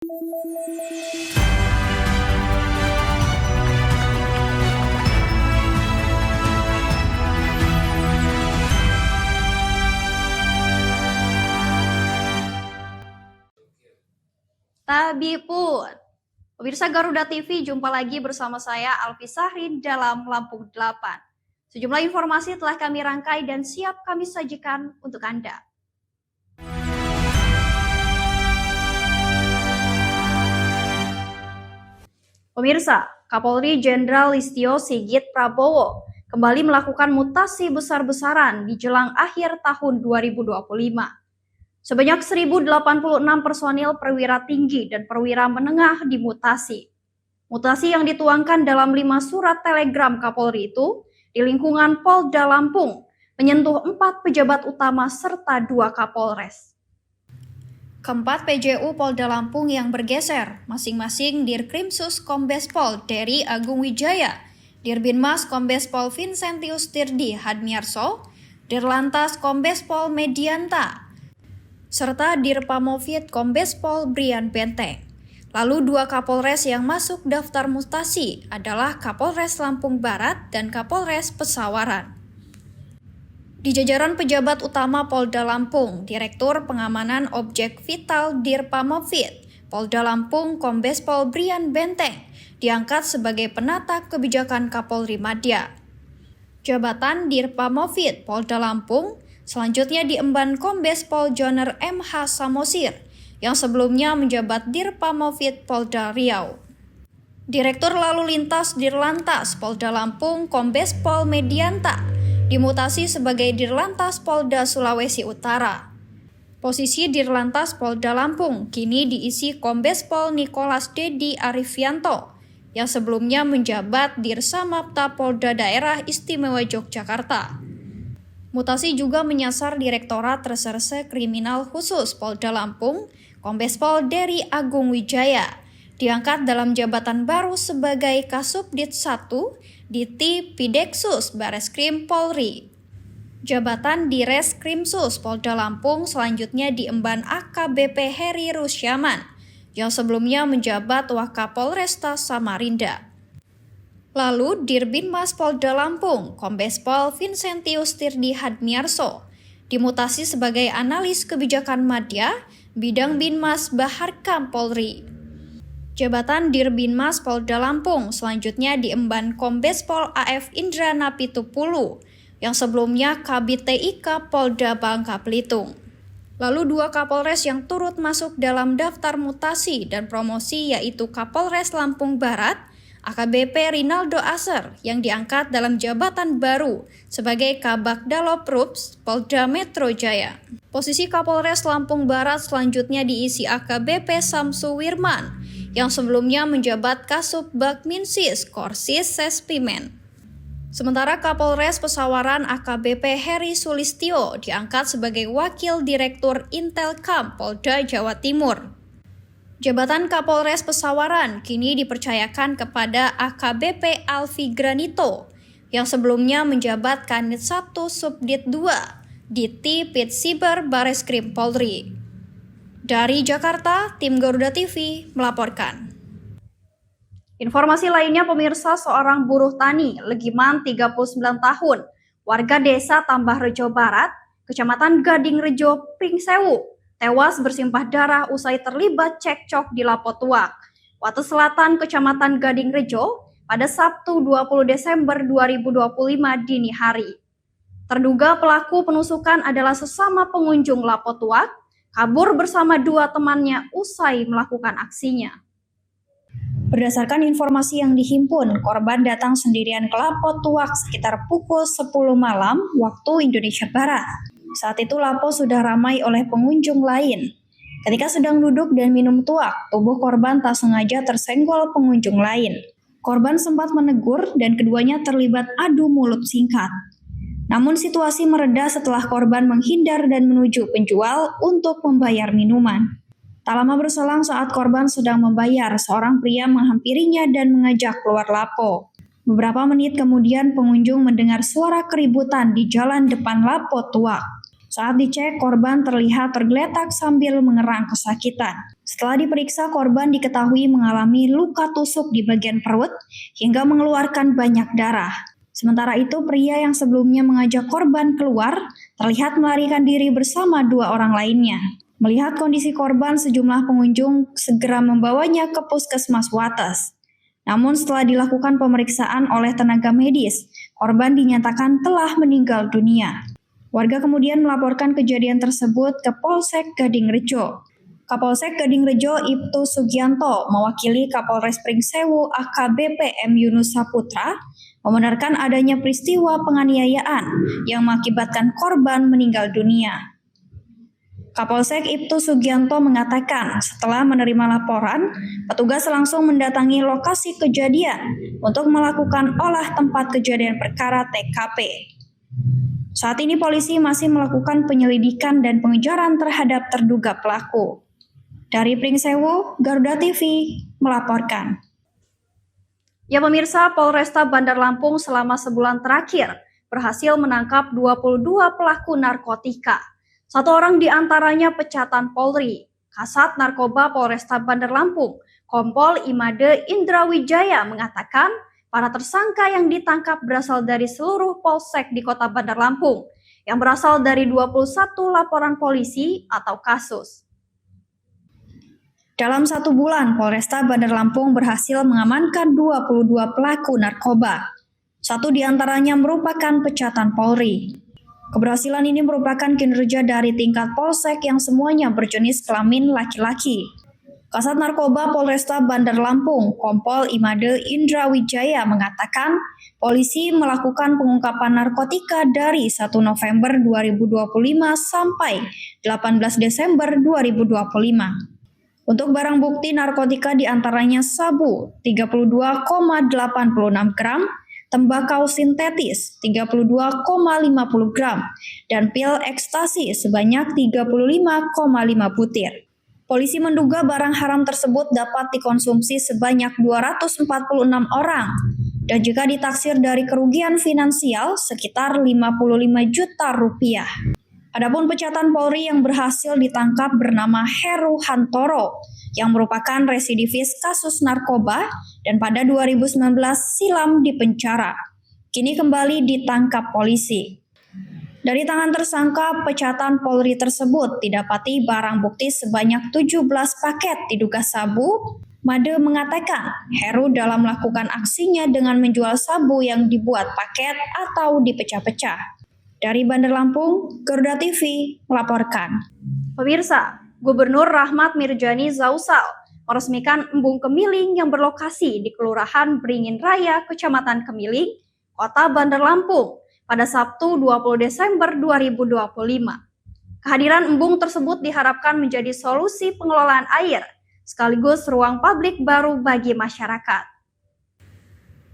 Tabi pun. Pemirsa Garuda TV, jumpa lagi bersama saya Alfi Sahrin dalam Lampung 8. Sejumlah informasi telah kami rangkai dan siap kami sajikan untuk Anda. Pemirsa, Kapolri Jenderal Listio Sigit Prabowo kembali melakukan mutasi besar-besaran di jelang akhir tahun 2025. Sebanyak 1.086 personil perwira tinggi dan perwira menengah dimutasi. Mutasi yang dituangkan dalam 5 surat telegram Kapolri itu di lingkungan Polda Lampung menyentuh 4 pejabat utama serta 2 Kapolres. Keempat PJU Polda Lampung yang bergeser, masing-masing Dirkrimsus Kombes Pol Dery Agung Wijaya, Dirbinmas Kombes Pol Vincentius Tirdi Hadmiarso, Dirlantas Kombes Pol Medianta, serta Dirpamovit Kombes Pol Brian Benteng. Lalu 2 Kapolres yang masuk daftar mutasi adalah Kapolres Lampung Barat dan Kapolres Pesawaran. Di jajaran pejabat utama Polda Lampung, Direktur Pengamanan Objek Vital Dirpamovit Polda Lampung Kombes Pol Brian Benteng diangkat sebagai penata kebijakan Kapolri Madya. Jabatan Dirpamovit Polda Lampung selanjutnya diemban Kombes Pol Joner M.H. Samosir yang sebelumnya menjabat Dirpamovit Polda Riau. Direktur Lalu Lintas Dirlantas Polda Lampung Kombes Pol Medianta dimutasi sebagai Dirlantas Polda Sulawesi Utara. Posisi Dirlantas Polda Lampung kini diisi Kombes Pol Nicholas Dedi Arifianto yang sebelumnya menjabat Dirsamapta Polda Daerah Istimewa Yogyakarta. Mutasi juga menyasar Direktorat Reserse Kriminal Khusus Polda Lampung, Kombes Pol Dery Agung Wijaya, diangkat dalam jabatan baru sebagai Kasubdit 1 Diti Pideksus Bareskrim Polri. Jabatan di Reskrimsus Polda Lampung selanjutnya diemban AKBP Heri Rusyaman, yang sebelumnya menjabat Wakapolresta Samarinda. Lalu Dirbinmas Polda Lampung, Kombes Pol Vincentius Tirdi Hadmiarso, dimutasi sebagai Analis Kebijakan Madya, Bidang Binmas Baharkam Polri. Jabatan Dirbinmas Polda Lampung selanjutnya diemban Kombes Pol AF Indra Napitupulu, yang sebelumnya Kabid TIK Polda Bangka Belitung. Lalu 2 Kapolres yang turut masuk dalam daftar mutasi dan promosi yaitu Kapolres Lampung Barat, AKBP Rinaldo Aser yang diangkat dalam jabatan baru sebagai Kabak Dalop Rups Polda Metro Jaya. Posisi Kapolres Lampung Barat selanjutnya diisi AKBP Samsu Wirman yang sebelumnya menjabat Kasub Bakminsis Korsis Sespimen. Sementara Kapolres Pesawaran AKBP Heri Sulistio diangkat sebagai Wakil Direktur Intelkam Polda Jawa Timur. Jabatan Kapolres Pesawaran kini dipercayakan kepada AKBP Alfi Granito yang sebelumnya menjabat Kanit 1 Subdit 2 Diti Pit Siber Bareskrim Polri. Dari Jakarta, tim Garuda TV melaporkan. Informasi lainnya pemirsa, seorang buruh tani Legiman 39 tahun, warga desa Tambah Rejo Barat, Kecamatan Gading Rejo, Pringsewu, tewas bersimpah darah usai terlibat cekcok di Lapotuak, Wates Selatan, Kecamatan Gading Rejo, pada Sabtu 20 Desember 2025 dini hari. Terduga pelaku penusukan adalah sesama pengunjung Lapotuak, kabur bersama 2 temannya usai melakukan aksinya. Berdasarkan informasi yang dihimpun, korban datang sendirian ke Lapotuak sekitar pukul 10 malam waktu Indonesia Barat. Saat itu Lapo sudah ramai oleh pengunjung lain. Ketika sedang duduk dan minum tuak, tubuh korban tak sengaja tersenggol pengunjung lain. Korban sempat menegur dan keduanya terlibat adu mulut singkat. Namun situasi mereda setelah korban menghindar dan menuju penjual untuk membayar minuman. Tak lama berselang saat korban sedang membayar, seorang pria menghampirinya dan mengajak keluar Lapo. Beberapa menit kemudian pengunjung mendengar suara keributan di jalan depan Lapotuak. Saat dicek, korban terlihat tergeletak sambil mengerang kesakitan. Setelah diperiksa, korban diketahui mengalami luka tusuk di bagian perut hingga mengeluarkan banyak darah. Sementara itu, pria yang sebelumnya mengajak korban keluar terlihat melarikan diri bersama 2 orang lainnya. Melihat kondisi korban, sejumlah pengunjung segera membawanya ke Puskesmas Wates. Namun setelah dilakukan pemeriksaan oleh tenaga medis, korban dinyatakan telah meninggal dunia. Warga kemudian melaporkan kejadian tersebut ke Polsek Gadingrejo. Kapolsek Gadingrejo Ibtu Sugianto mewakili Kapolres Pringsewu AKBP M Yunus Saputra membenarkan adanya peristiwa penganiayaan yang mengakibatkan korban meninggal dunia. Kapolsek Ibtu Sugianto mengatakan setelah menerima laporan, petugas langsung mendatangi lokasi kejadian untuk melakukan olah tempat kejadian perkara TKP. Saat ini polisi masih melakukan penyelidikan dan pengejaran terhadap terduga pelaku. Dari Pringsewu, Garuda TV melaporkan. Ya pemirsa, Polresta Bandar Lampung selama sebulan terakhir berhasil menangkap 22 pelaku narkotika. 1 orang diantaranya pecatan Polri. Kasat Narkoba Polresta Bandar Lampung, Kompol Imade Indrawijaya mengatakan para tersangka yang ditangkap berasal dari seluruh polsek di Kota Bandar Lampung yang berasal dari 21 laporan polisi atau kasus. Dalam 1 bulan, Polresta Bandar Lampung berhasil mengamankan 22 pelaku narkoba. 1 diantaranya merupakan pecatan Polri. Keberhasilan ini merupakan kinerja dari tingkat polsek yang semuanya berjenis kelamin laki-laki. Kasat Narkoba Polresta Bandar Lampung, Kompol Imade Indrawijaya mengatakan, polisi melakukan pengungkapan narkotika dari 1 November 2025 sampai 18 Desember 2025. Untuk barang bukti narkotika diantaranya sabu 32,86 gram, tembakau sintetis 32,50 gram, dan pil ekstasi sebanyak 35,5 butir. Polisi menduga barang haram tersebut dapat dikonsumsi sebanyak 246 orang dan jika ditaksir dari kerugian finansial sekitar 55 juta rupiah. Adapun pecatan Polri yang berhasil ditangkap bernama Heru Hantoro yang merupakan residivis kasus narkoba dan pada 2019 silam di penjara. Kini kembali ditangkap polisi. Dari tangan tersangka pecatan Polri tersebut didapati barang bukti sebanyak 17 paket diduga sabu. Made mengatakan Heru dalam melakukan aksinya dengan menjual sabu yang dibuat paket atau dipecah-pecah. Dari Bandar Lampung, Garuda TV melaporkan. Pemirsa, Gubernur Rahmat Mirjani Zausal meresmikan embung Kemiling yang berlokasi di Kelurahan Beringin Raya, Kecamatan Kemiling, Kota Bandar Lampung pada Sabtu 20 Desember 2025. Kehadiran embung tersebut diharapkan menjadi solusi pengelolaan air, sekaligus ruang publik baru bagi masyarakat.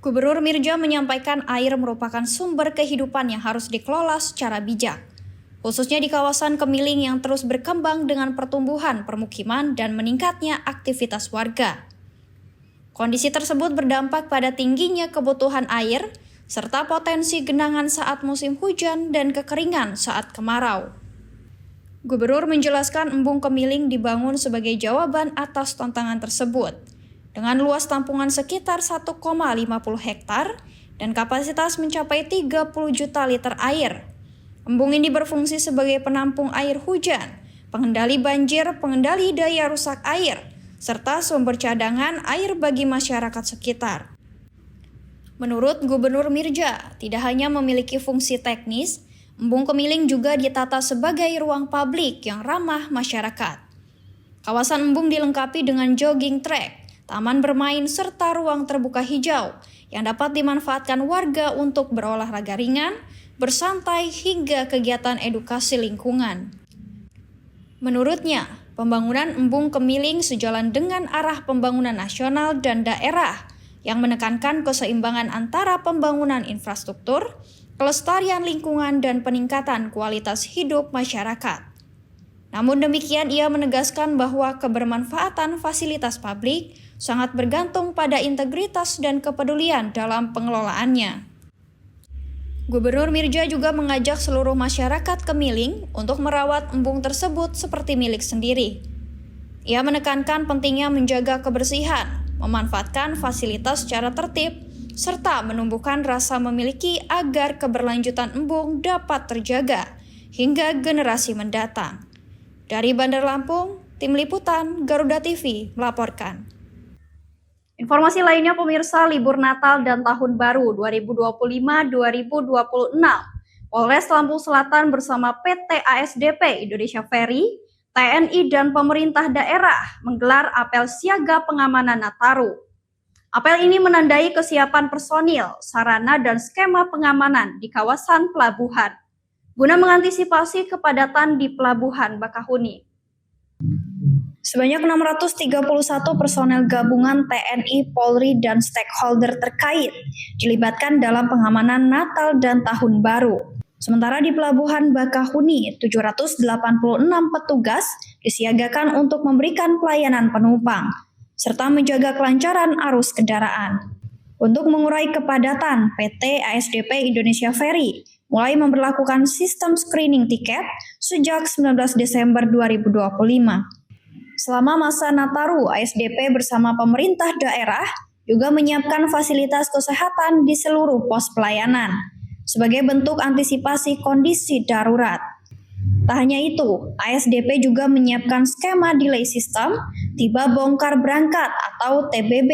Gubernur Mirja menyampaikan air merupakan sumber kehidupan yang harus dikelola secara bijak, khususnya di kawasan Kemiling yang terus berkembang dengan pertumbuhan permukiman dan meningkatnya aktivitas warga. Kondisi tersebut berdampak pada tingginya kebutuhan air, serta potensi genangan saat musim hujan dan kekeringan saat kemarau. Gubernur menjelaskan embung Kemiling dibangun sebagai jawaban atas tantangan tersebut, dengan luas tampungan sekitar 1,50 hektar dan kapasitas mencapai 30 juta liter air. Embung ini berfungsi sebagai penampung air hujan, pengendali banjir, pengendali daya rusak air, serta sumber cadangan air bagi masyarakat sekitar. Menurut Gubernur Mirja, tidak hanya memiliki fungsi teknis, embung Kemiling juga ditata sebagai ruang publik yang ramah masyarakat. Kawasan embung dilengkapi dengan jogging track, taman bermain, serta ruang terbuka hijau yang dapat dimanfaatkan warga untuk berolahraga ringan, bersantai, hingga kegiatan edukasi lingkungan. Menurutnya, pembangunan embung Kemiling sejalan dengan arah pembangunan nasional dan daerah yang menekankan keseimbangan antara pembangunan infrastruktur, kelestarian lingkungan, dan peningkatan kualitas hidup masyarakat. Namun demikian, ia menegaskan bahwa kebermanfaatan fasilitas publik sangat bergantung pada integritas dan kepedulian dalam pengelolaannya. Gubernur Mirja juga mengajak seluruh masyarakat Kemiling untuk merawat embung tersebut seperti milik sendiri. Ia menekankan pentingnya menjaga kebersihan, memanfaatkan fasilitas secara tertib, serta menumbuhkan rasa memiliki agar keberlanjutan embung dapat terjaga hingga generasi mendatang. Dari Bandar Lampung, Tim Liputan Garuda TV melaporkan. Informasi lainnya pemirsa, libur Natal dan Tahun Baru 2025-2026, Polres Lampung Selatan bersama PT ASDP Indonesia Ferry, TNI dan pemerintah daerah menggelar apel siaga pengamanan Nataru. Apel ini menandai kesiapan personil, sarana dan skema pengamanan di kawasan pelabuhan guna mengantisipasi kepadatan di Pelabuhan Bakahuni. Sebanyak 631 personel gabungan TNI, Polri, dan stakeholder terkait dilibatkan dalam pengamanan Natal dan Tahun Baru. Sementara di Pelabuhan Bakahuni, 786 petugas disiagakan untuk memberikan pelayanan penumpang, serta menjaga kelancaran arus kendaraan. Untuk mengurai kepadatan, PT ASDP Indonesia Ferry mulai memberlakukan sistem screening tiket sejak 19 Desember 2025. Selama masa Nataru, ASDP bersama pemerintah daerah juga menyiapkan fasilitas kesehatan di seluruh pos pelayanan sebagai bentuk antisipasi kondisi darurat. Tak hanya itu, ASDP juga menyiapkan skema delay system tiba bongkar berangkat atau TBB,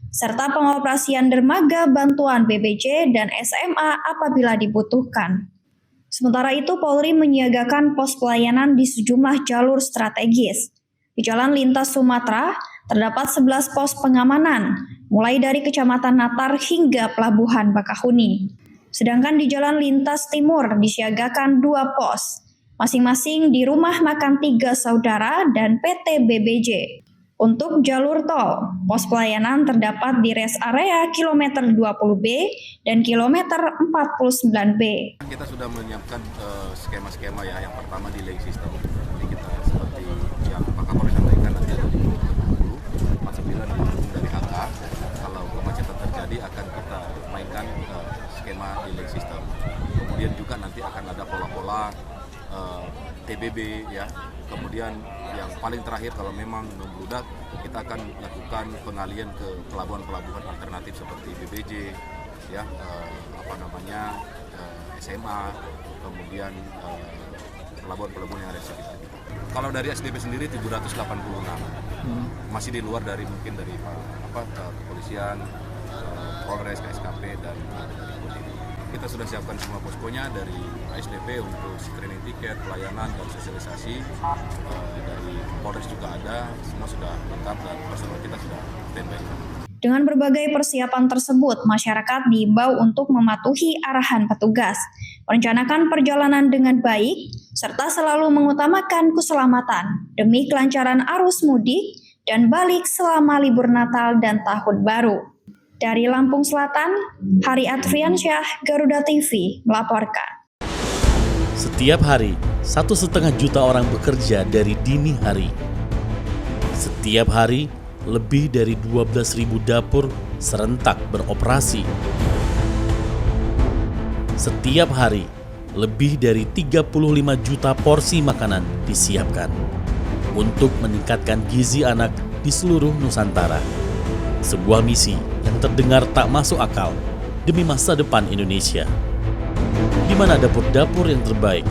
serta pengoperasian dermaga bantuan BBJ dan SMA apabila dibutuhkan. Sementara itu, Polri menyiagakan pos pelayanan di sejumlah jalur strategis. Di Jalan Lintas Sumatera, terdapat 11 pos pengamanan, mulai dari Kecamatan Natar hingga Pelabuhan Bakahuni. Sedangkan di Jalan Lintas Timur disiagakan 2 pos, masing-masing di Rumah Makan 3 Saudara dan PT BBJ. Untuk jalur tol, pos pelayanan terdapat di rest area kilometer 20B dan kilometer 49B. Kita sudah menyiapkan skema-skema ya. Yang pertama delay system. Jadi kita seperti yang Pak Kapolres sampaikan nanti ada di 49 dari HK. Kalau kemacetan terjadi akan kita mainkan skema delay system. Kemudian juga nanti akan ada pola-pola TBB ya. Kemudian yang paling terakhir kalau memang membludak, kita akan lakukan pengalian ke pelabuhan-pelabuhan alternatif seperti BBJ ya, SMA, kemudian pelabuhan-pelabuhan yang ada di sekitar. Kalau dari SDP sendiri 786, masih di luar dari mungkin dari kepolisian, Polres, KSKP dan kita sudah siapkan semua poskonya dari ASDP untuk screening tiket, pelayanan dan sosialisasi. Dari Polres juga ada, semua sudah lengkap dan personel kita sudah standby. Dengan berbagai persiapan tersebut, masyarakat diimbau untuk mematuhi arahan petugas, merencanakan perjalanan dengan baik, serta selalu mengutamakan keselamatan demi kelancaran arus mudik dan balik selama libur Natal dan Tahun Baru. Dari Lampung Selatan, Hari Adriansyah, Garuda TV melaporkan. Setiap hari, 1,5 juta orang bekerja dari dini hari. Setiap hari, lebih dari 12.000 dapur serentak beroperasi. Setiap hari, lebih dari 35 juta porsi makanan disiapkan untuk meningkatkan gizi anak di seluruh Nusantara. Sebuah misi yang terdengar tak masuk akal demi masa depan Indonesia. Di mana dapur-dapur yang terbaik?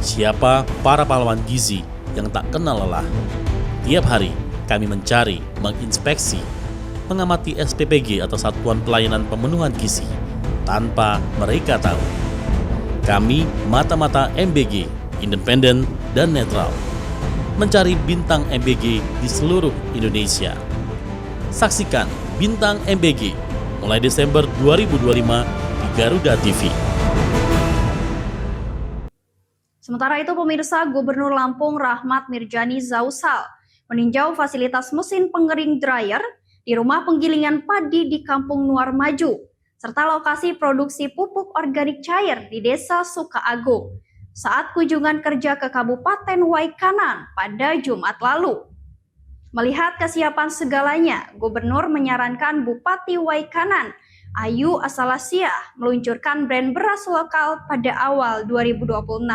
Siapa para pahlawan gizi yang tak kenal lelah? Tiap hari kami mencari, menginspeksi, mengamati SPPG atau Satuan Pelayanan Pemenuhan Gizi tanpa mereka tahu. Kami mata-mata MBG, independen dan netral, mencari bintang MBG di seluruh Indonesia. Saksikan Bintang MBG mulai Desember 2025 di Garuda TV. Sementara itu pemirsa, Gubernur Lampung Rahmat Mirjani Zausal meninjau fasilitas mesin pengering dryer di rumah penggilingan padi di Kampung Nuar Maju, serta lokasi produksi pupuk organik cair di Desa Sukaagung saat kunjungan kerja ke Kabupaten Waikanan pada Jumat lalu. Melihat kesiapan segalanya, Gubernur menyarankan Bupati Waikanan Ayu Asalasia meluncurkan brand beras lokal pada awal 2026.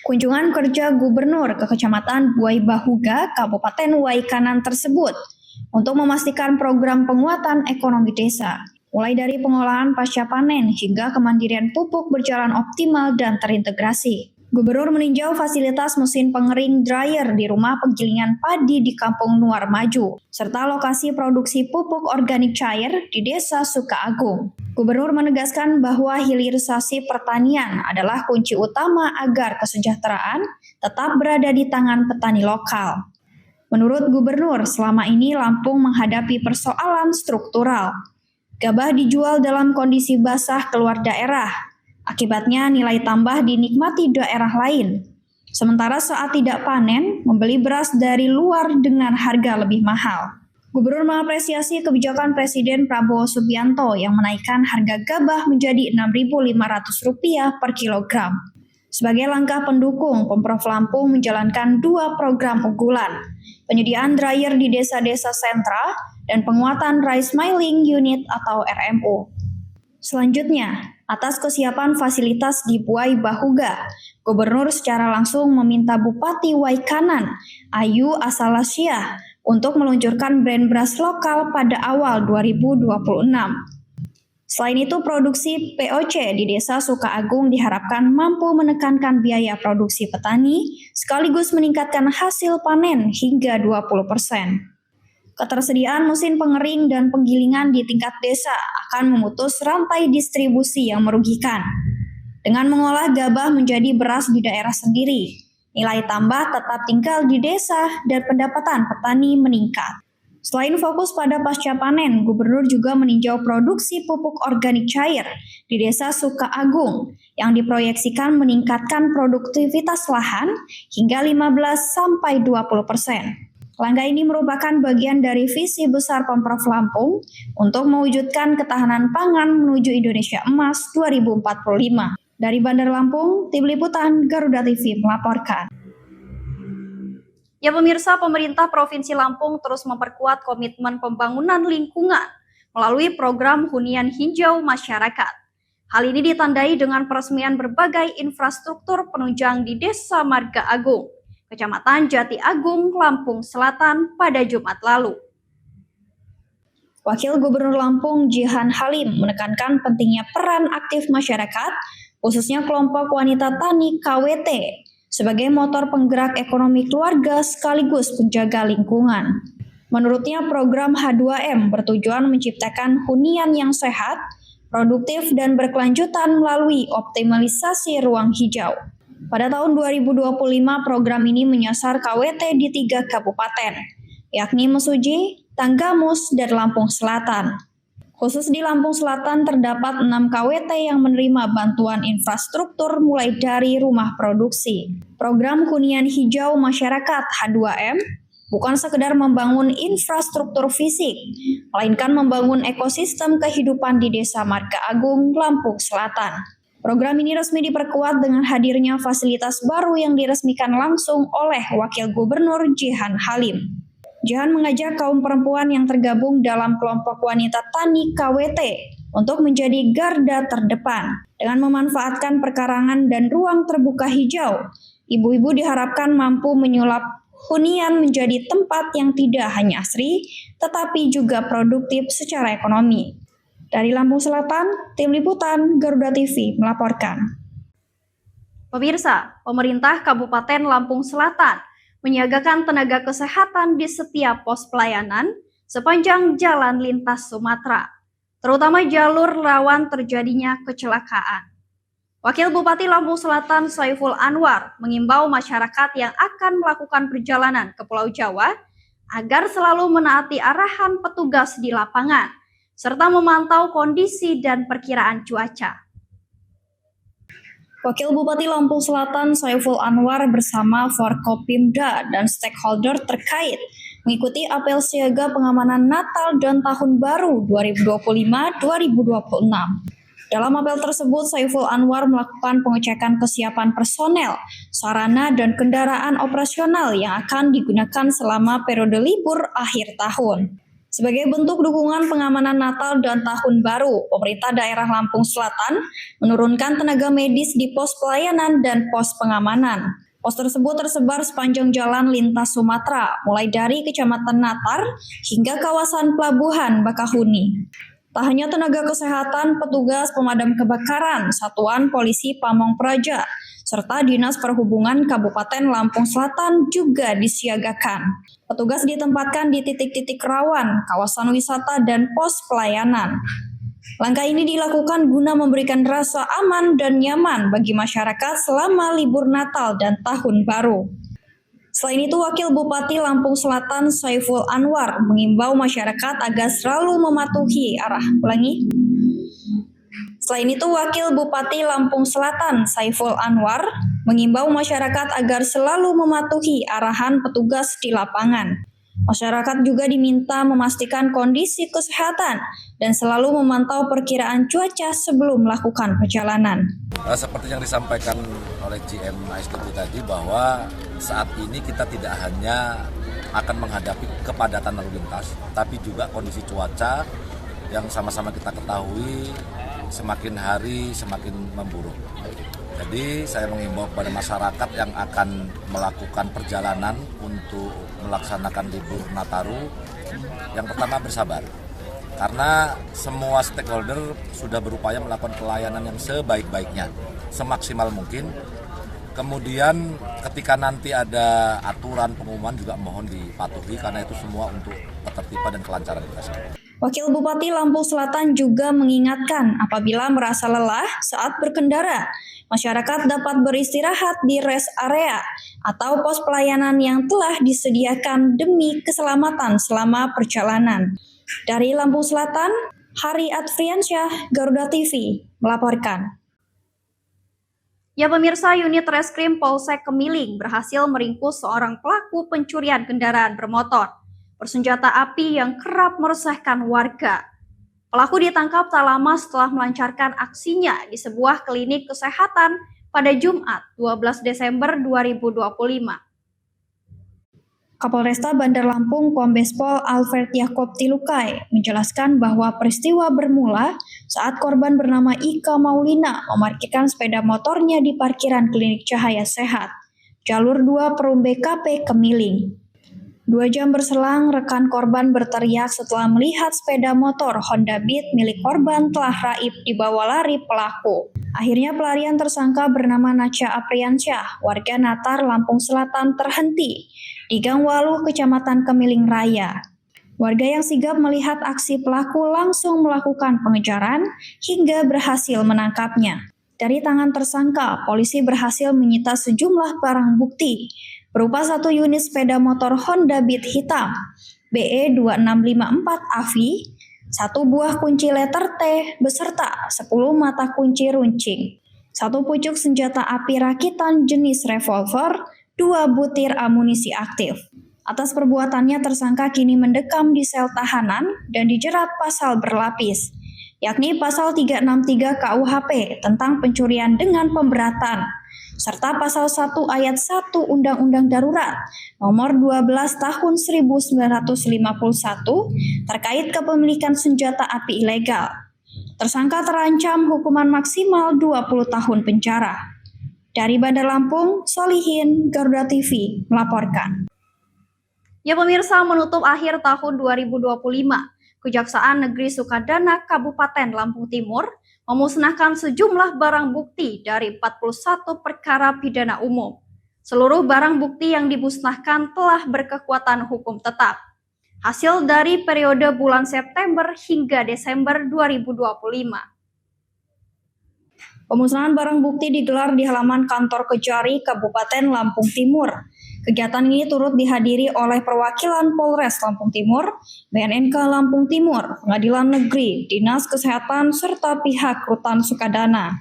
Kunjungan kerja Gubernur ke Kecamatan Buai Bahuga, Kabupaten Waikanan tersebut untuk memastikan program penguatan ekonomi desa, mulai dari pengolahan pasca panen hingga kemandirian pupuk berjalan optimal dan terintegrasi. Gubernur meninjau fasilitas mesin pengering dryer di rumah penggilingan padi di Kampung Nuar Maju, serta lokasi produksi pupuk organik cair di Desa Sukaagung. Gubernur menegaskan bahwa hilirisasi pertanian adalah kunci utama agar kesejahteraan tetap berada di tangan petani lokal. Menurut Gubernur, selama ini Lampung menghadapi persoalan struktural. Gabah dijual dalam kondisi basah keluar daerah. Akibatnya nilai tambah dinikmati daerah lain. Sementara saat tidak panen, membeli beras dari luar dengan harga lebih mahal. Gubernur mengapresiasi kebijakan Presiden Prabowo Subianto yang menaikkan harga gabah menjadi Rp6.500 per kilogram. Sebagai langkah pendukung, Pemprov Lampung menjalankan 2 program unggulan, penyediaan dryer di desa-desa sentra dan penguatan Rice Milling Unit atau RMU. Selanjutnya, atas kesiapan fasilitas di Buai Bahuga, Gubernur secara langsung meminta Bupati Waikanan, Ayu Asalasia, untuk meluncurkan brand beras lokal pada awal 2026. Selain itu, produksi POC di Desa Sukaagung diharapkan mampu menekankan biaya produksi petani, sekaligus meningkatkan hasil panen hingga 20%. Ketersediaan mesin pengering dan penggilingan di tingkat desa akan memutus rantai distribusi yang merugikan. Dengan mengolah gabah menjadi beras di daerah sendiri, nilai tambah tetap tinggal di desa dan pendapatan petani meningkat. Selain fokus pada pasca panen, Gubernur juga meninjau produksi pupuk organik cair di Desa Sukaagung yang diproyeksikan meningkatkan produktivitas lahan hingga 15-20%. Langkah ini merupakan bagian dari visi besar Pemprov Lampung untuk mewujudkan ketahanan pangan menuju Indonesia Emas 2045. Dari Bandar Lampung, Tim Liputan Garuda TV melaporkan. Ya pemirsa, pemerintah Provinsi Lampung terus memperkuat komitmen pembangunan lingkungan melalui program hunian hijau masyarakat. Hal ini ditandai dengan peresmian berbagai infrastruktur penunjang di Desa Marga Agung, Kecamatan Jati Agung, Lampung Selatan pada Jumat lalu. Wakil Gubernur Lampung Jihan Halim menekankan pentingnya peran aktif masyarakat, khususnya kelompok wanita tani KWT, sebagai motor penggerak ekonomi keluarga sekaligus penjaga lingkungan. Menurutnya, program H2M bertujuan menciptakan hunian yang sehat, produktif, dan berkelanjutan melalui optimalisasi ruang hijau. Pada tahun 2025, program ini menyasar KWT di 3 kabupaten, yakni Mesuji, Tanggamus, dan Lampung Selatan. Khusus di Lampung Selatan terdapat 6 KWT yang menerima bantuan infrastruktur mulai dari rumah produksi. Program hunian hijau masyarakat H2M bukan sekedar membangun infrastruktur fisik, melainkan membangun ekosistem kehidupan di Desa Marga Agung, Lampung Selatan. Program ini resmi diperkuat dengan hadirnya fasilitas baru yang diresmikan langsung oleh Wakil Gubernur Jihan Halim. Jihan mengajak kaum perempuan yang tergabung dalam kelompok wanita tani KWT untuk menjadi garda terdepan. Dengan memanfaatkan perkarangan dan ruang terbuka hijau, ibu-ibu diharapkan mampu menyulap hunian menjadi tempat yang tidak hanya asri, tetapi juga produktif secara ekonomi. Dari Lampung Selatan, Tim Liputan Garuda TV melaporkan. Pemirsa, pemerintah Kabupaten Lampung Selatan menyiagakan tenaga kesehatan di setiap pos pelayanan sepanjang jalan lintas Sumatera, terutama jalur rawan terjadinya kecelakaan. Wakil Bupati Lampung Selatan Saiful Anwar mengimbau masyarakat yang akan melakukan perjalanan ke Pulau Jawa agar selalu menaati arahan petugas di lapangan, serta memantau kondisi dan perkiraan cuaca. Wakil Bupati Lampung Selatan Saiful Anwar bersama Forkopimda dan stakeholder terkait mengikuti apel siaga pengamanan Natal dan Tahun Baru 2025-2026. Dalam apel tersebut, Saiful Anwar melakukan pengecekan kesiapan personel, sarana, dan kendaraan operasional yang akan digunakan selama periode libur akhir tahun. Sebagai bentuk dukungan pengamanan Natal dan Tahun Baru, pemerintah daerah Lampung Selatan menurunkan tenaga medis di pos pelayanan dan pos pengamanan. Pos tersebut tersebar sepanjang jalan lintas Sumatera, mulai dari Kecamatan Natar hingga kawasan Pelabuhan Bakahuni. Tak hanya tenaga kesehatan, petugas pemadam kebakaran, Satuan Polisi Pamong Praja, serta Dinas Perhubungan Kabupaten Lampung Selatan juga disiagakan. Petugas ditempatkan di titik-titik rawan, kawasan wisata, dan pos pelayanan. Langkah ini dilakukan guna memberikan rasa aman dan nyaman bagi masyarakat selama libur Natal dan Tahun Baru. Selain itu, Wakil Bupati Lampung Selatan Saiful Anwar mengimbau masyarakat agar selalu mematuhi Selain itu, Wakil Bupati Lampung Selatan Saiful Anwar mengimbau masyarakat agar selalu mematuhi arahan petugas di lapangan. Masyarakat juga diminta memastikan kondisi kesehatan dan selalu memantau perkiraan cuaca sebelum melakukan perjalanan. Seperti yang disampaikan oleh GM ASDP tadi bahwa saat ini kita tidak hanya akan menghadapi kepadatan lalu lintas, tapi juga kondisi cuaca yang sama-sama kita ketahui semakin hari semakin memburuk. Jadi saya mengimbau kepada masyarakat yang akan melakukan perjalanan untuk melaksanakan libur Nataru, yang pertama bersabar. Karena semua stakeholder sudah berupaya melakukan pelayanan yang sebaik-baiknya, semaksimal mungkin. Kemudian ketika nanti ada aturan pengumuman juga mohon dipatuhi karena itu semua untuk ketertiban dan kelancaran kita semua. Wakil Bupati Lampung Selatan juga mengingatkan apabila merasa lelah saat berkendara, masyarakat dapat beristirahat di rest area atau pos pelayanan yang telah disediakan demi keselamatan selama perjalanan. Dari Lampung Selatan, Hari Adfriansyah, Garuda TV, melaporkan. Ya pemirsa, unit Reskrim Polsek Kemiling berhasil meringkus seorang pelaku pencurian kendaraan bermotor bersenjata api yang kerap meresahkan warga. Pelaku ditangkap tak lama setelah melancarkan aksinya di sebuah klinik kesehatan pada Jumat 12 Desember 2025. Kapolresta Bandar Lampung Kombes Pol Alfred Yakob Tilukai menjelaskan bahwa peristiwa bermula saat korban bernama Ika Maulina memarkirkan sepeda motornya di parkiran Klinik Cahaya Sehat, Jalur 2 Perum BKP Kemiling. 2 jam berselang, rekan korban berteriak setelah melihat sepeda motor Honda Beat milik korban telah raib dibawa lari pelaku. Akhirnya pelarian tersangka bernama Nacha Apriansyah, warga Natar, Lampung Selatan terhenti di Gang Waluh, Kecamatan Kemiling Raya. Warga yang sigap melihat aksi pelaku langsung melakukan pengejaran hingga berhasil menangkapnya. Dari tangan tersangka, polisi berhasil menyita sejumlah barang bukti, berupa 1 unit sepeda motor Honda Beat hitam BE 2654 AVI, 1 buah kunci letter T beserta 10 mata kunci runcing, 1 pucuk senjata api rakitan jenis revolver, 2 butir amunisi aktif. Atas perbuatannya tersangka kini mendekam di sel tahanan dan dijerat pasal berlapis, yakni pasal 363 KUHP tentang pencurian dengan pemberatan, serta pasal 1 ayat 1 Undang-Undang Darurat nomor 12 tahun 1951 terkait kepemilikan senjata api ilegal. Tersangka terancam hukuman maksimal 20 tahun penjara. Dari Bandar Lampung, Solihin, Garuda TV, melaporkan. Ya pemirsa, menutup akhir tahun 2025, Kejaksaan Negeri Sukadana Kabupaten Lampung Timur memusnahkan sejumlah barang bukti dari 41 perkara pidana umum. Seluruh barang bukti yang dimusnahkan telah berkekuatan hukum tetap. Hasil dari periode bulan September hingga Desember 2025. Pemusnahan barang bukti digelar di halaman kantor Kejari Kabupaten Lampung Timur. Kegiatan ini turut dihadiri oleh perwakilan Polres Lampung Timur, BNNK Lampung Timur, Pengadilan Negeri, Dinas Kesehatan, serta pihak Rutan Sukadana.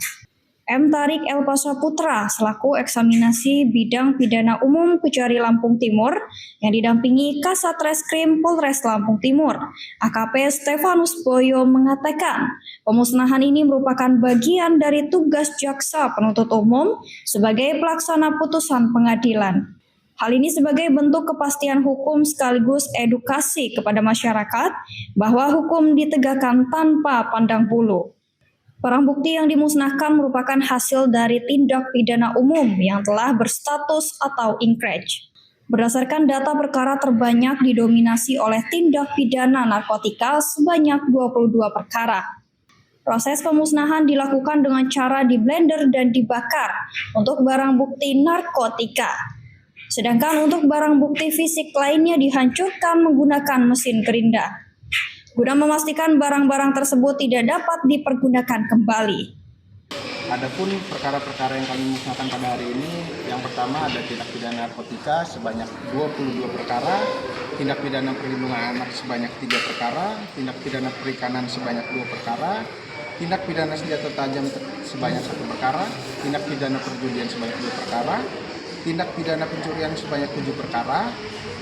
M. Tarik El Pasaputra selaku eksaminasi bidang pidana umum Kejari Lampung Timur yang didampingi Kasat Reskrim Polres Lampung Timur, AKP Stefanus Boyo mengatakan pemusnahan ini merupakan bagian dari tugas jaksa penuntut umum sebagai pelaksana putusan pengadilan. Hal ini sebagai bentuk kepastian hukum sekaligus edukasi kepada masyarakat bahwa hukum ditegakkan tanpa pandang bulu. Barang bukti yang dimusnahkan merupakan hasil dari tindak pidana umum yang telah berstatus atau inkraj. Berdasarkan data perkara terbanyak didominasi oleh tindak pidana narkotika sebanyak 22 perkara. Proses pemusnahan dilakukan dengan cara diblender dan dibakar untuk barang bukti narkotika. Sedangkan untuk barang bukti fisik lainnya dihancurkan menggunakan mesin gerinda, guna memastikan barang-barang tersebut tidak dapat dipergunakan kembali. Adapun perkara-perkara yang kami musnahkan pada hari ini, yang pertama ada tindak pidana narkotika sebanyak 22 perkara, tindak pidana perlindungan anak sebanyak 3 perkara, tindak pidana perikanan sebanyak 2 perkara, tindak pidana senjata tajam sebanyak 1 perkara, tindak pidana perjudian sebanyak 2 perkara, tindak pidana pencurian sebanyak 7 perkara,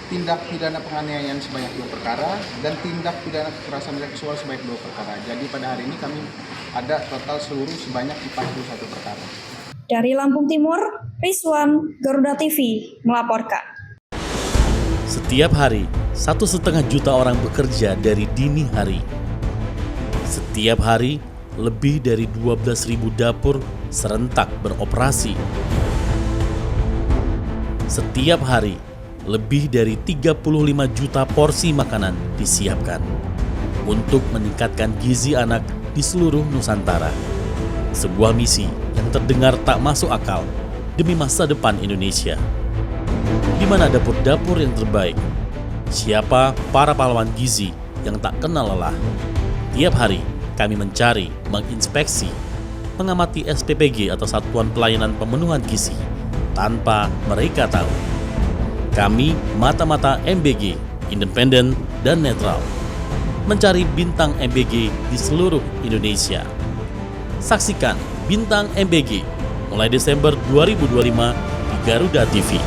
tindak pidana penganiayaan sebanyak 2 perkara, dan tindak pidana kekerasan seksual sebanyak 2 perkara. Jadi pada hari ini kami ada total seluruh sebanyak 41 perkara. Dari Lampung Timur, Rizwan, Garuda TV melaporkan. Setiap hari, 1,5 juta orang bekerja dari dini hari. Setiap hari, lebih dari 12.000 dapur serentak beroperasi. Setiap hari, lebih dari 35 juta porsi makanan disiapkan untuk meningkatkan gizi anak di seluruh Nusantara. Sebuah misi yang terdengar tak masuk akal demi masa depan Indonesia. Di mana dapur-dapur yang terbaik? Siapa para pahlawan gizi yang tak kenal lelah? Tiap hari kami mencari, menginspeksi, mengamati SPPG atau Satuan Pelayanan Pemenuhan Gizi tanpa mereka tahu. Kami mata-mata MBG, independen dan netral, mencari bintang MBG di seluruh Indonesia. Saksikan Bintang MBG mulai Desember 2025 di Garuda TV.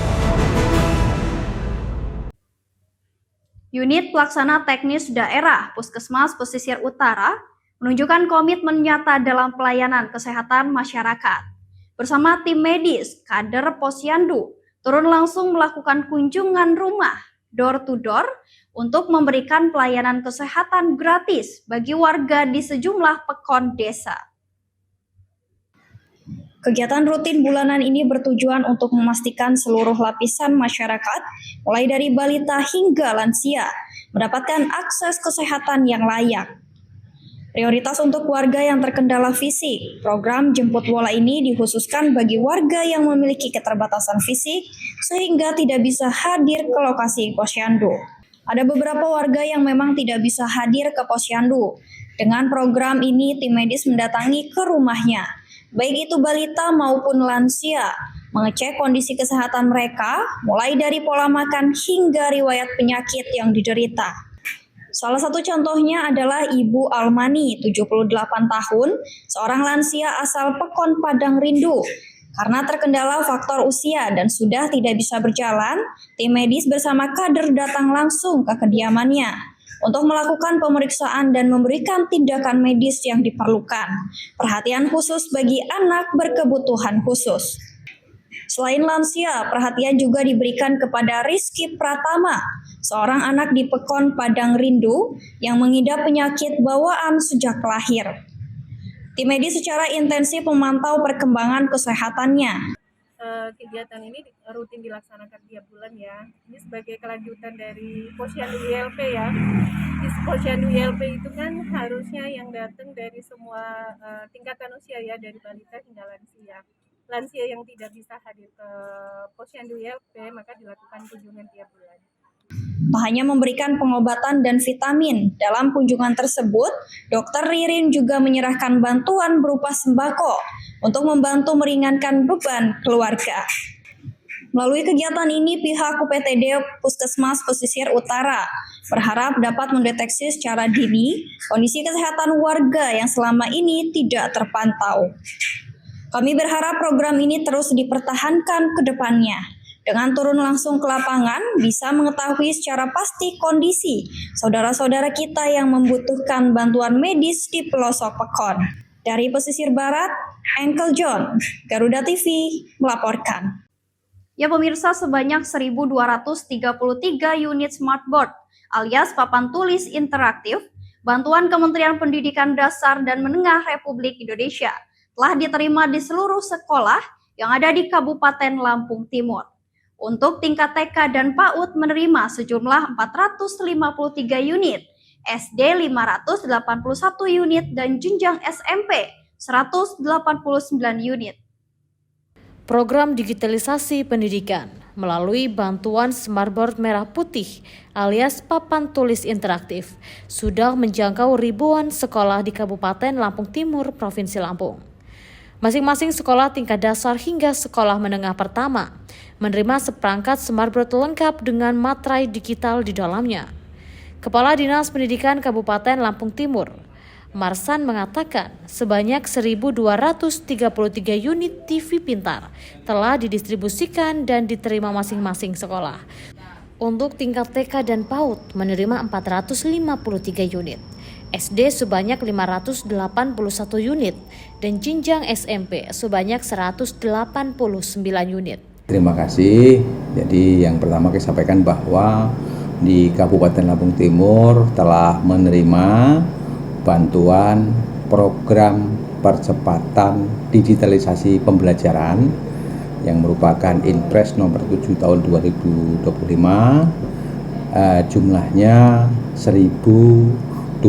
Unit Pelaksana Teknis Daerah Puskesmas Pesisir Utara menunjukkan komitmen nyata dalam pelayanan kesehatan masyarakat. Bersama tim medis, kader Posyandu turun langsung melakukan kunjungan rumah, door to door, untuk memberikan pelayanan kesehatan gratis bagi warga di sejumlah pekon desa. Kegiatan rutin bulanan ini bertujuan untuk memastikan seluruh lapisan masyarakat, mulai dari balita hingga lansia, mendapatkan akses kesehatan yang layak. Prioritas untuk warga yang terkendala fisik, program jemput bola ini dikhususkan bagi warga yang memiliki keterbatasan fisik sehingga tidak bisa hadir ke lokasi posyandu. Ada beberapa warga yang memang tidak bisa hadir ke posyandu. Dengan program ini, tim medis mendatangi ke rumahnya, baik itu balita maupun lansia, mengecek kondisi kesehatan mereka, mulai dari pola makan hingga riwayat penyakit yang diderita. Salah satu contohnya adalah Ibu Almani, 78 tahun, seorang lansia asal Pekon Padang Rindu. Karena terkendala faktor usia dan sudah tidak bisa berjalan, tim medis bersama kader datang langsung ke kediamannya untuk melakukan pemeriksaan dan memberikan tindakan medis yang diperlukan. Perhatian khusus bagi anak berkebutuhan khusus. Selain lansia, perhatian juga diberikan kepada Rizky Pratama, seorang anak di Pekon Padang Rindu yang mengidap penyakit bawaan sejak lahir. Tim medis secara intensif memantau perkembangan kesehatannya. Kegiatan ini rutin dilaksanakan tiap bulan ya. Ini sebagai kelanjutan dari Posyandu ILP ya. Di Posyandu ILP itu kan harusnya yang datang dari semua tingkatan usia ya, dari balita hingga lansia. Lansia yang tidak bisa hadir ke Posyandu ILP maka dilakukan kunjungan tiap bulan. Tak hanya memberikan pengobatan dan vitamin, dalam kunjungan tersebut, Dr. Ririn juga menyerahkan bantuan berupa sembako untuk membantu meringankan beban keluarga. Melalui kegiatan ini, pihak UPTD Puskesmas Pesisir Utara berharap dapat mendeteksi secara dini kondisi kesehatan warga yang selama ini tidak terpantau. Kami berharap program ini terus dipertahankan ke depannya. Dengan turun langsung ke lapangan, bisa mengetahui secara pasti kondisi saudara-saudara kita yang membutuhkan bantuan medis di pelosok Pekon. Dari pesisir barat, Uncle John, Garuda TV melaporkan. Ya pemirsa, sebanyak 1.233 unit smartboard alias papan tulis interaktif bantuan Kementerian Pendidikan Dasar dan Menengah Republik Indonesia telah diterima di seluruh sekolah yang ada di Kabupaten Lampung Timur. Untuk tingkat TK dan PAUD menerima sejumlah 453 unit, SD 581 unit, dan jenjang SMP 189 unit. Program digitalisasi pendidikan melalui bantuan smartboard merah putih alias papan tulis interaktif sudah menjangkau ribuan sekolah di Kabupaten Lampung Timur, Provinsi Lampung. Masing-masing sekolah tingkat dasar hingga sekolah menengah pertama menerima seperangkat smartboard lengkap dengan materai digital di dalamnya. Kepala Dinas Pendidikan Kabupaten Lampung Timur, Marsan, mengatakan sebanyak 1.233 unit TV pintar telah didistribusikan dan diterima masing-masing sekolah. Untuk tingkat TK dan PAUD menerima 453 unit, SD sebanyak 581 unit, dan jenjang SMP sebanyak 189 unit. Terima kasih. Jadi yang pertama saya sampaikan bahwa di Kabupaten Lampung Timur telah menerima bantuan program percepatan digitalisasi pembelajaran yang merupakan Inpres nomor 7 tahun 2025, jumlahnya 1.233,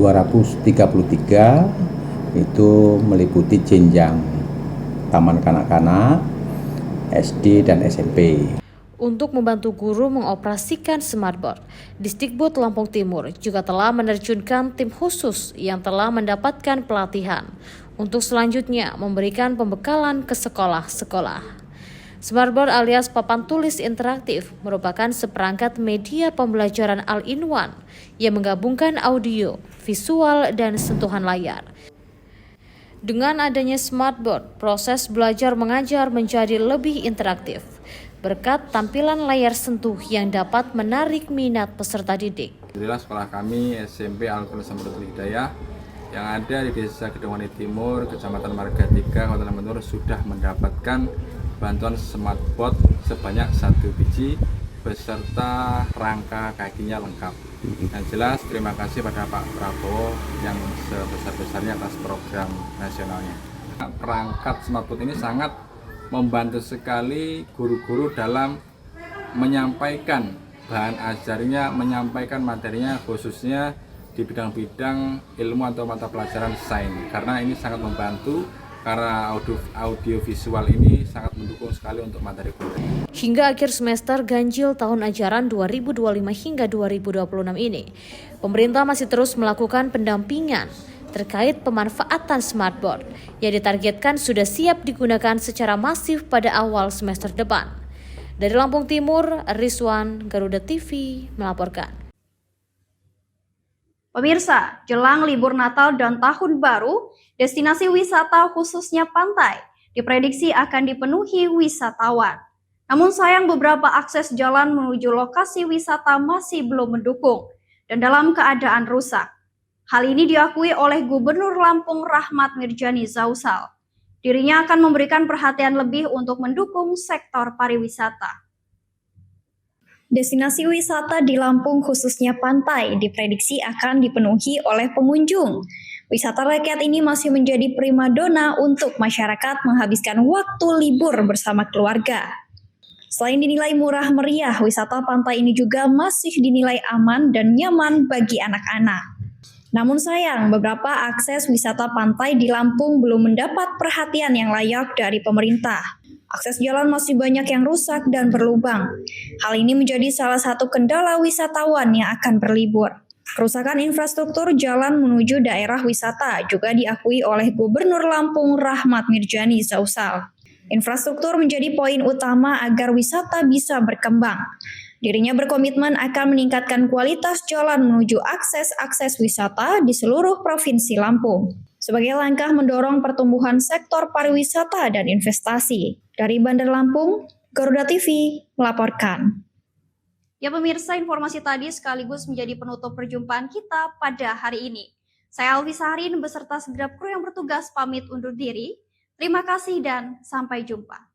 itu meliputi jenjang taman kanak-kanak, SD dan SMP. Untuk membantu guru mengoperasikan smartboard, Disdikbud Lampung Timur juga telah menerjunkan tim khusus yang telah mendapatkan pelatihan untuk selanjutnya memberikan pembekalan ke sekolah-sekolah. Smartboard alias papan tulis interaktif merupakan seperangkat media pembelajaran all-in-one yang menggabungkan audio, visual, dan sentuhan layar. Dengan adanya smartboard, proses belajar mengajar menjadi lebih interaktif berkat tampilan layar sentuh yang dapat menarik minat peserta didik. Alhamdulillah sekolah kami SMP Al-Quran Samudul Hidayah yang ada di Desa Gedongwani Timur, Kecamatan Marga 3, Kabupaten Lampung Timur sudah mendapatkan bantuan smartboard sebanyak 1 biji beserta rangka kakinya lengkap. Yang jelas terima kasih pada Pak Prabowo yang sebesar-besarnya atas program nasionalnya. Perangkat smartboard ini sangat membantu sekali guru-guru dalam menyampaikan bahan ajarnya, menyampaikan materinya khususnya di bidang-bidang ilmu atau mata pelajaran sains, karena ini sangat membantu karena audio visual ini sangat mendukung sekali untuk materi kuliah. Hingga akhir semester ganjil tahun ajaran 2025 hingga 2026 ini, pemerintah masih terus melakukan pendampingan terkait pemanfaatan smartboard yang ditargetkan sudah siap digunakan secara masif pada awal semester depan. Dari Lampung Timur, Rizwan, Garuda TV melaporkan. Pemirsa, jelang libur Natal dan Tahun Baru, destinasi wisata khususnya pantai diprediksi akan dipenuhi wisatawan. Namun sayang beberapa akses jalan menuju lokasi wisata masih belum mendukung dan dalam keadaan rusak. Hal ini diakui oleh Gubernur Lampung Rahmat Mirjani Zausal. Dirinya akan memberikan perhatian lebih untuk mendukung sektor pariwisata. Destinasi wisata di Lampung khususnya pantai diprediksi akan dipenuhi oleh pengunjung. Wisata rakyat ini masih menjadi primadona untuk masyarakat menghabiskan waktu libur bersama keluarga. Selain dinilai murah meriah, wisata pantai ini juga masih dinilai aman dan nyaman bagi anak-anak. Namun sayang, beberapa akses wisata pantai di Lampung belum mendapat perhatian yang layak dari pemerintah. Akses jalan masih banyak yang rusak dan berlubang. Hal ini menjadi salah satu kendala wisatawan yang akan berlibur. Kerusakan infrastruktur jalan menuju daerah wisata juga diakui oleh Gubernur Lampung Rahmat Mirjani Zausal. Infrastruktur menjadi poin utama agar wisata bisa berkembang. Dirinya berkomitmen akan meningkatkan kualitas jalan menuju akses-akses wisata di seluruh Provinsi Lampung sebagai langkah mendorong pertumbuhan sektor pariwisata dan investasi. Dari Bandar Lampung, Garuda TV melaporkan. Ya pemirsa, informasi tadi sekaligus menjadi penutup perjumpaan kita pada hari ini. Saya Alvi Saharin beserta segenap kru yang bertugas pamit undur diri. Terima kasih dan sampai jumpa.